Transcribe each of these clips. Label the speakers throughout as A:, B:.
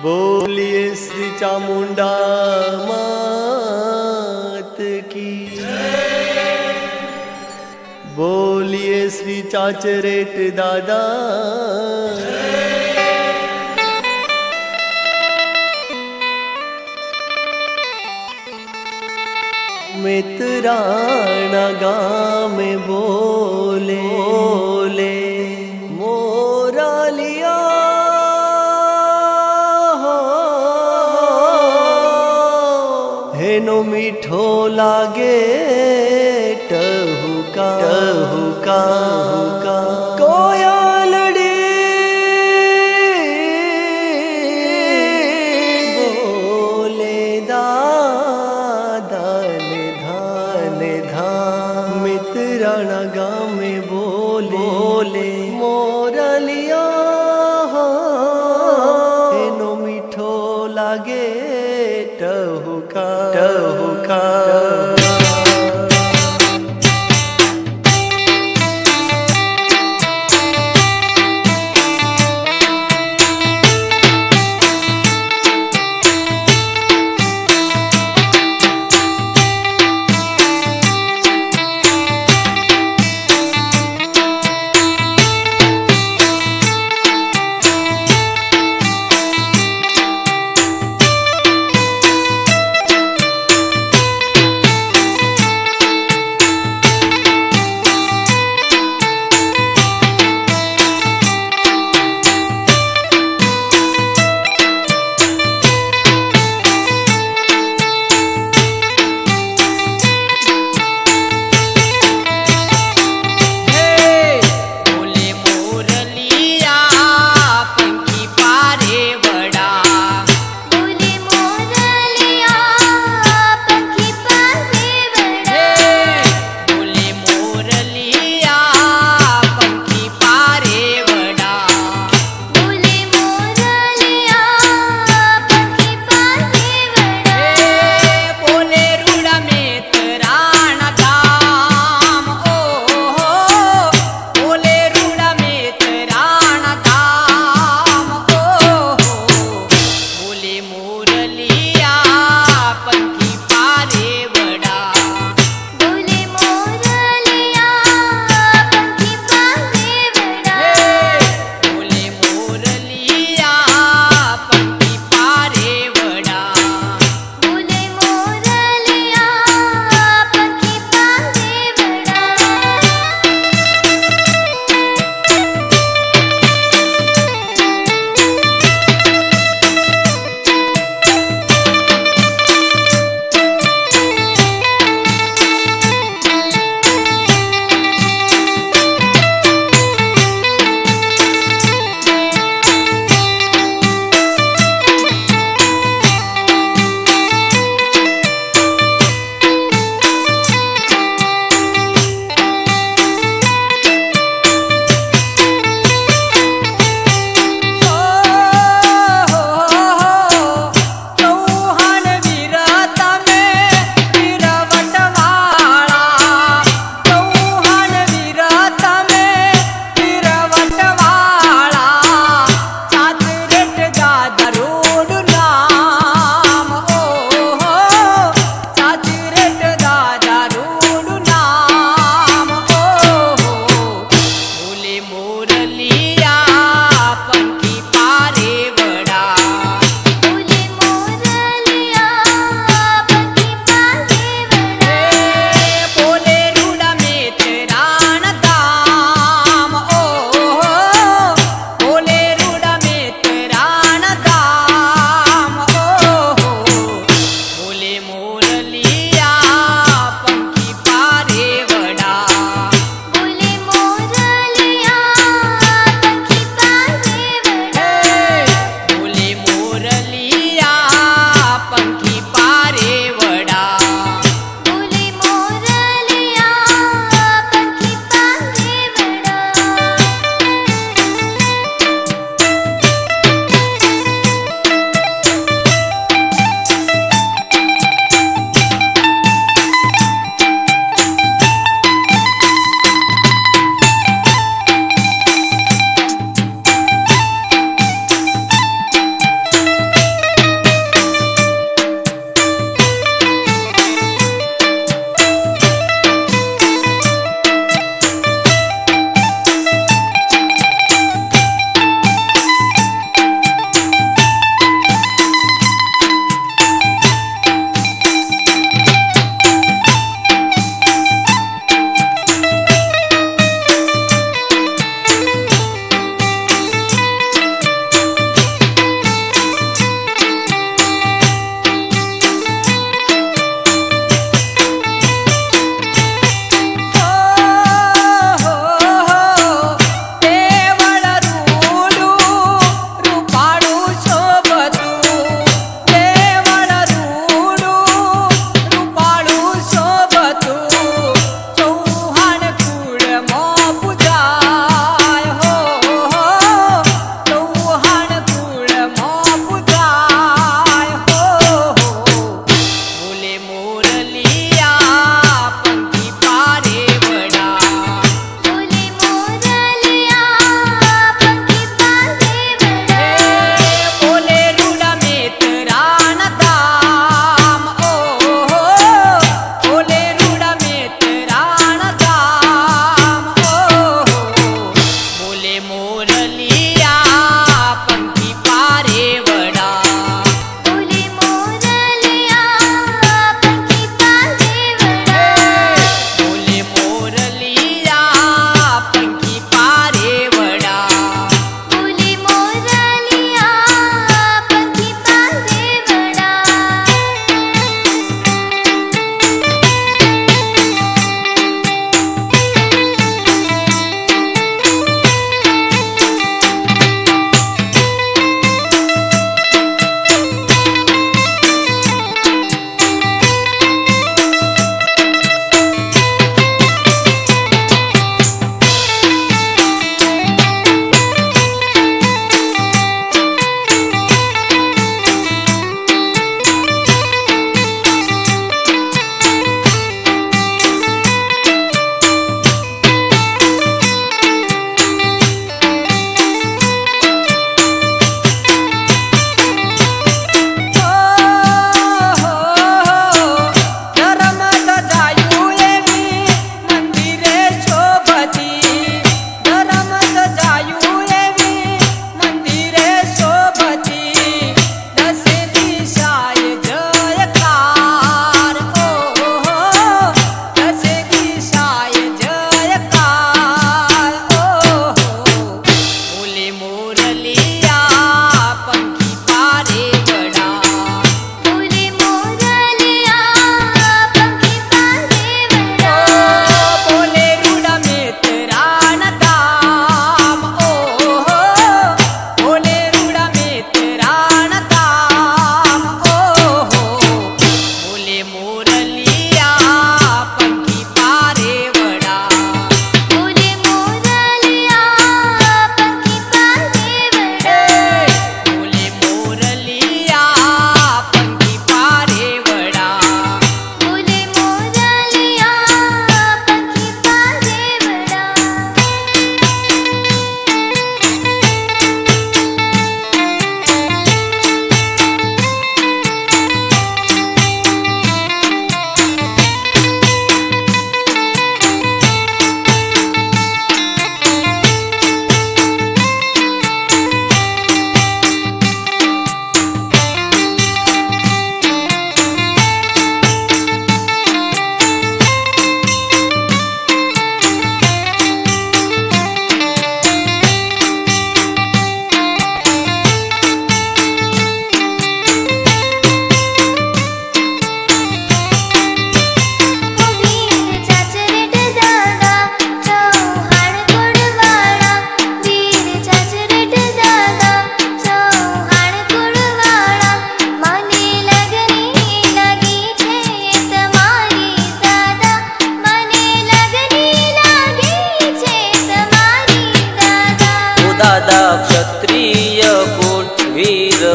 A: बोलिए श्री चामुंडा मात की, बोलिए श्री चाचरेट दादा, मित्राना गाँव में बोले मोरा लिया हेनो मीठो लागे टहुका कोयलड़ी बोले दादा ने धान मित्राना गाँव में बोले मोरलिया हेनो मीठो लागे टहुका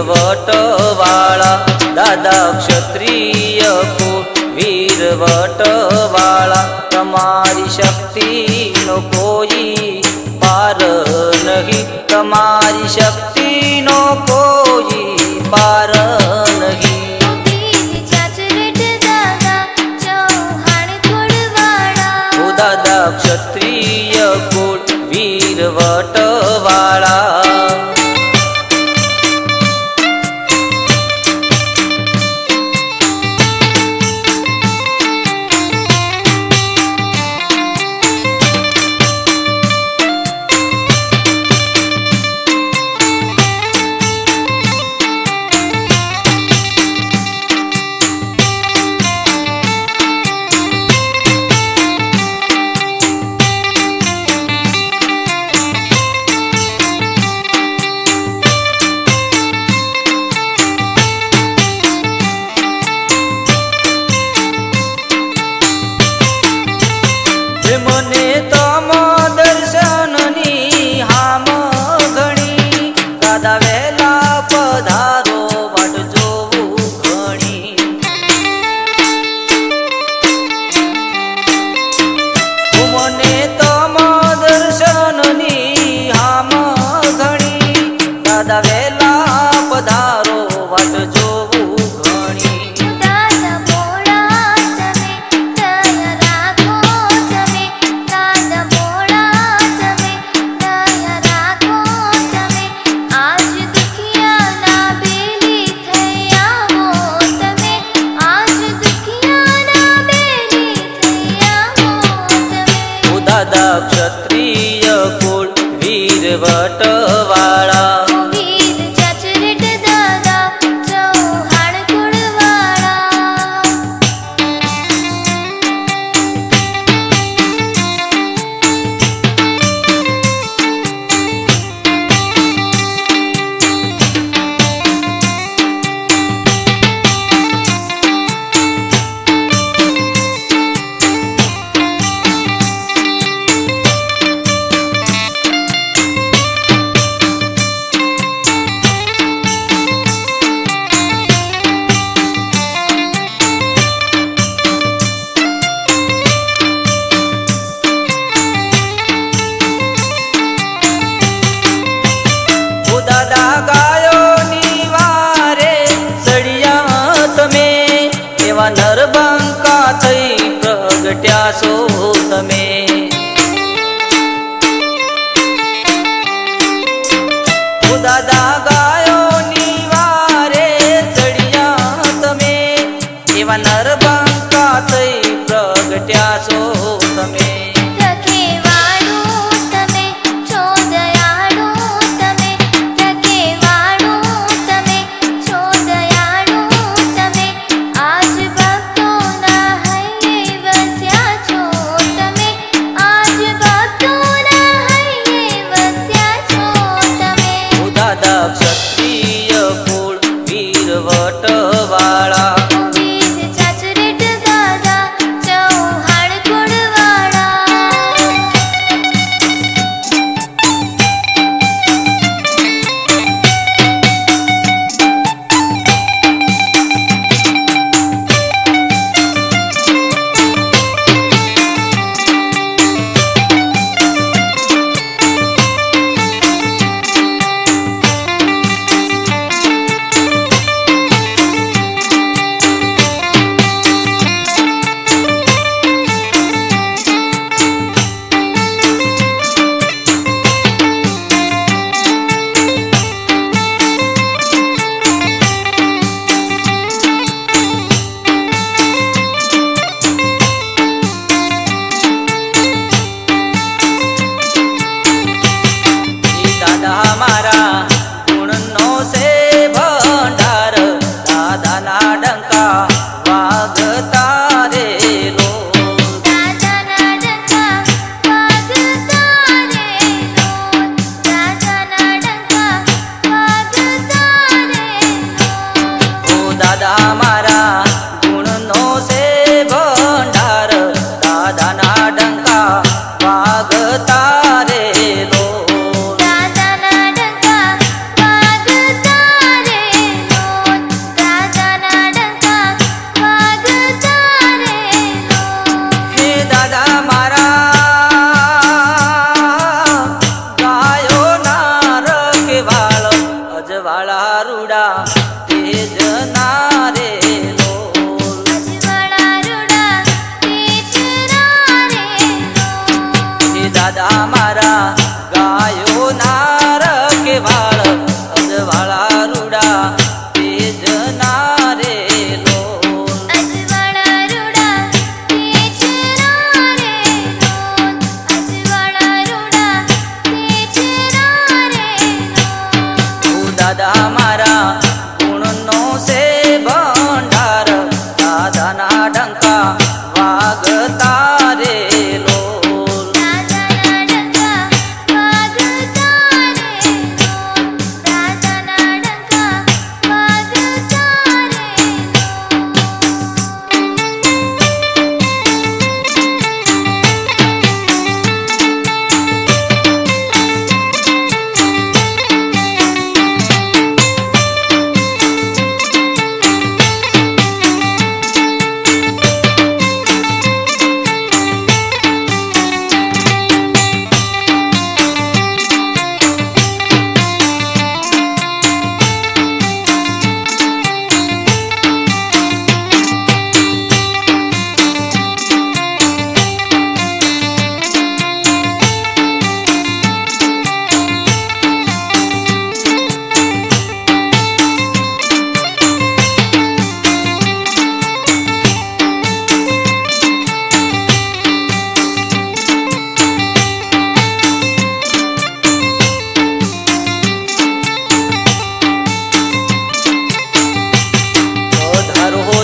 B: વીરવટવાળા દાદા ક્ષત્રિય કુળ વીરવટવાળા તમારી શક્તિનો કોઈ પાર નહીં તમારી શક્તિનો કોઈ પાર નહીં દાદા ક્ષત્રિય કુળ વીરવટવાળા મને તમ દર્શનની હામ ઘણી દાદા વહેલા પધારો વાટ જોવું ઘણી મને તમ દર્શનની હામ ઘણી દાદા વહેલા પધારો વાટ જોવું ઘણી દાદા ક્ષત્રિય કુળ વીરવટવાળા દાદા ગાયોની વારે સળિયા તમે એવા નરબંકા થઈ પ્રગટ્યા છો તમે દાદા ગાયોની વારે સળિયા તમે એવા નરબંકા થઈ પ્રગટ્યા છો તમે રૂડા તેજના રે લોલ
C: અજવાળા રૂડા તેજના રે લોલ
B: હે દાદા મારા ગાયો નાર કે વાળ અજવાળા રૂડા તેજના રે લોલ
C: અજવાળા રૂડા તેજના રે લોલ અજવાળા રૂડા તેજના રે લોલ
B: દાદા મારા ગુણનો છે ભંડાર દાદાના ડંકા વાગતા રે લોલ
C: દાદાના ડંકા વાગતા રે લોલ દાદાના ડંકા વાગતા રે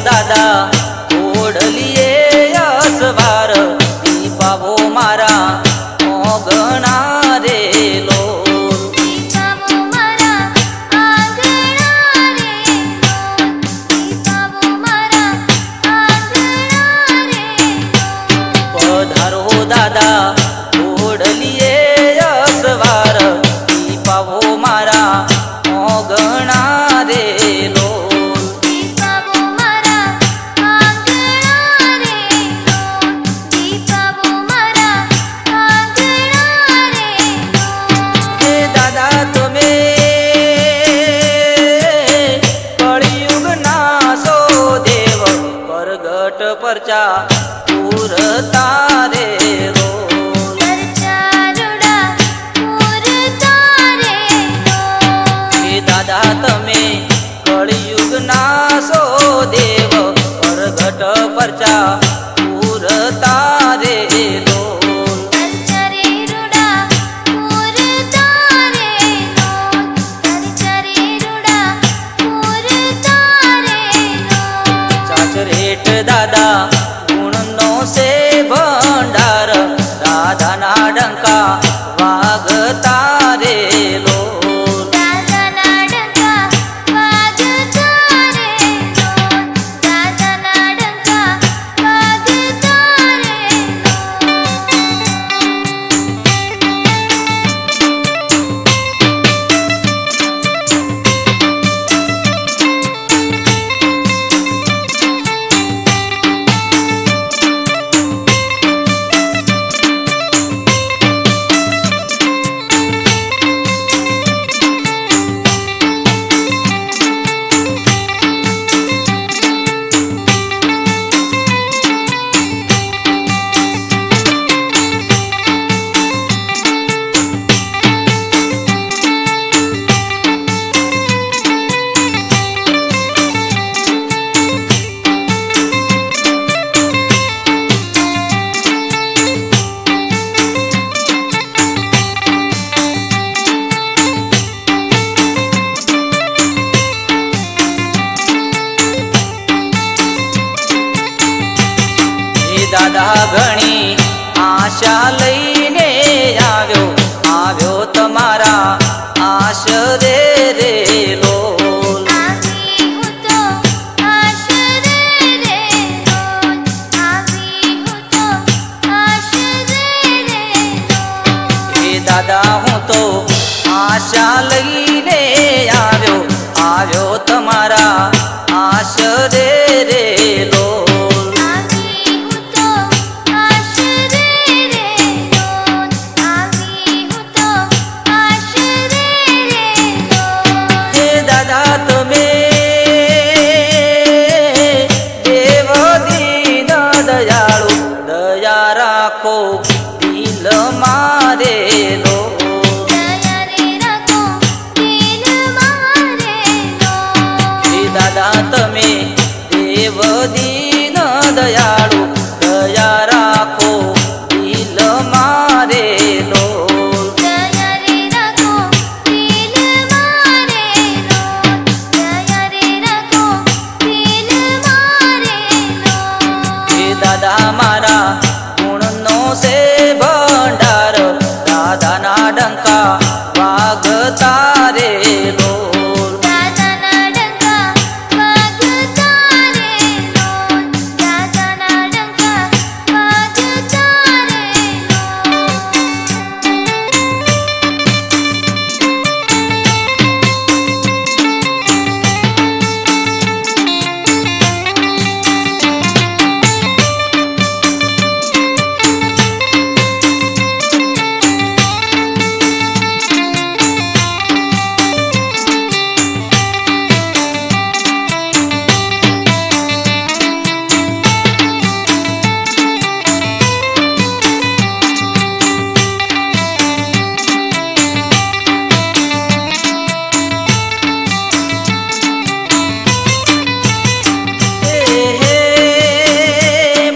C: દાદા ઓઢલીએ અસવાર દીપાવો મારા ઓગણા રે લોલ દીપાવો મારા આંગણા રે લોલ દીપાવો મારા આંગણા રે લોલ
B: પધારો દાદા ઓઢલીએ અસવાર દીપાવો મારા ઓગણા રે લોલ
C: દીપાવો મારા આંગણા રે લોલ દીપાવો મારા આંગણા રે લોલ
B: હે દાદા તમે કળિયુગના સો દેવ પરગટ પરચા પૂરતા રે લોલ
C: પરચા રૂડા પૂરતા રે લોલ
B: હે દાદા તમે કળિયુગના સો દેવ પરગટ પરચા પૂરતા રે લોલ
C: પરચરે રૂડા પૂરતા રે લોલ પરચરે રૂડા પૂરતા રે લોલ
B: ચાચરેટ દાદા ગુણનો છે ભંડાર દાદાના ડંકા વાગતા રે લોલ
C: દાદાના ડંકા વાગતા રે લોલ દાદાના ડંકા વાગતા રે
B: દાદા ઘણી આશા લઈને આવ્યો તમારા આશરે રે લોલ
C: આવી હું તો આશરે રે લોલ આવી હું તો આશરે રે લોલ
B: હે દાદા હું તો આશા લઈને આવ્યો તમારા આશરે રે લોલ
C: આવી હું તો આશરે રે લોલ આવી હું તો આશરે રે લોલ
B: હે દાદા વાગતા રે લોલ.
C: દાદાના ડંકા વાગતા રે લોલ. દાદાના ડંકા વાગતા રે લોલ.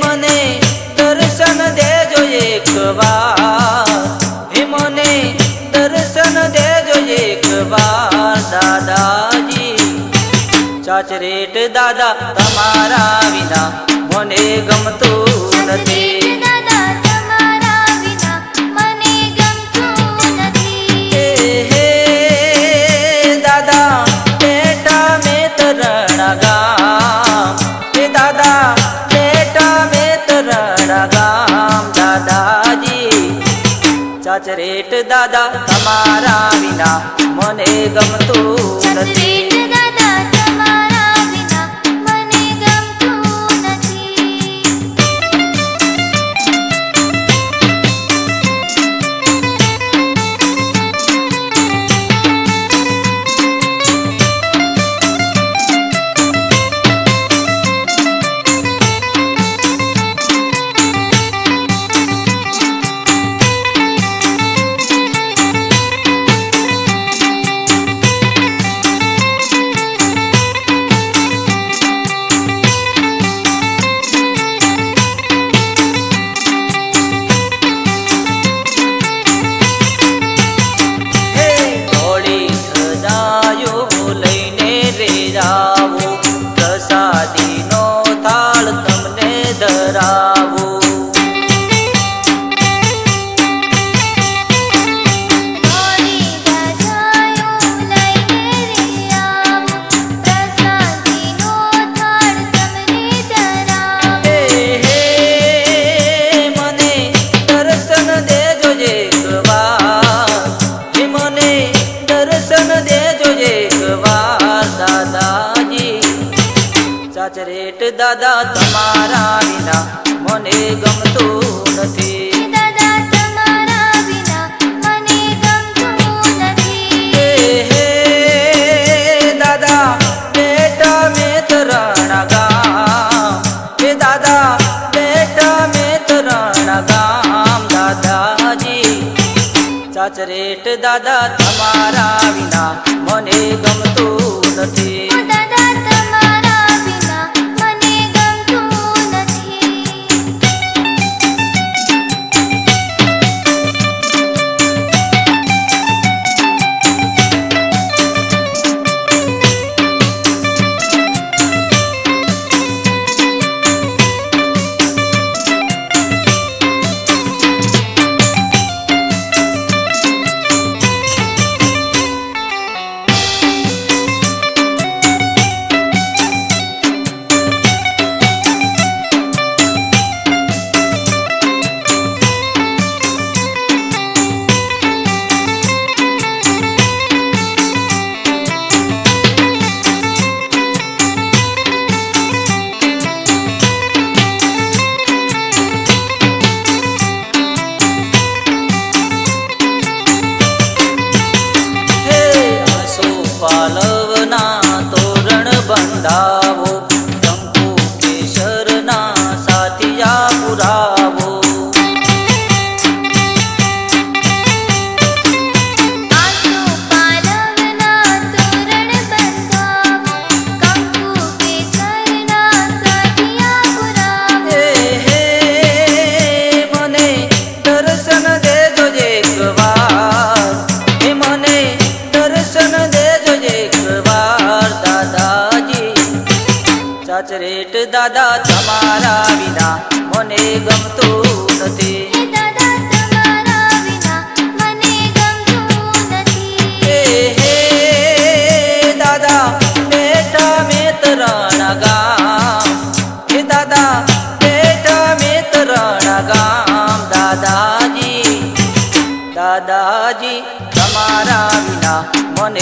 B: હે મને દર્શન દેજો એક વાર દાદાજી. ચાચરેટ દાદા તમારા વિના મને ગમતું નથી.
C: દાદા તમારા વિના મને ગમતું નથી.
B: હે દાદા બેટા મેં તરણા ગામ. હે દાદા બેટા મેં તરણા ગામ. દાદાજી ચાચરેટ દાદા તમારા વિના મને ગમતું નથી.
C: ચાચરેટ દાદા તમારા વિના મને ગમતું નથી.
B: પ્રસાદીનો થાળ તમને ધરાવો.
C: થોડી રાજાઓ લઈને રે આવો. પ્રસાદીનો થાળ તમને ધરાવો.
B: હે મને દર્શન દેજો એક વાર. હે મને દર્શન દેજો એક વાર દાદાજી. ચાચરેટ દાદા તમારા વિના મને ગમતું નથી.
C: દાદા તમારા વિના મને ગમતું નથી.
B: હે દાદા બેટા મેં તરણા ગામ. હે દાદા બેટા મેં તરણા ગામ. દાદાજી ચાચરેટ દાદા તમારા વિના મને ગમતું નથી.
C: દાદા તમારા વિના મને ગમતું નથી. બંધાવો, કંકુ કેસરના સાથિયા પુરાવો. આસો પાલવના તોરણ બંધાવો, કંકુ કેસરના સાથિયા પુરાવો.
B: હે મને દર્શન દેજો એકવાર, હે મને દર્શન દેજો એકવાર દાદાજી. ચાચરેટ દાદા તમારા વિના મને ગમતું નથી.
C: હે દાદા તમારા વિના મને ગમતું નથી.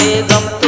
B: એ ગમતા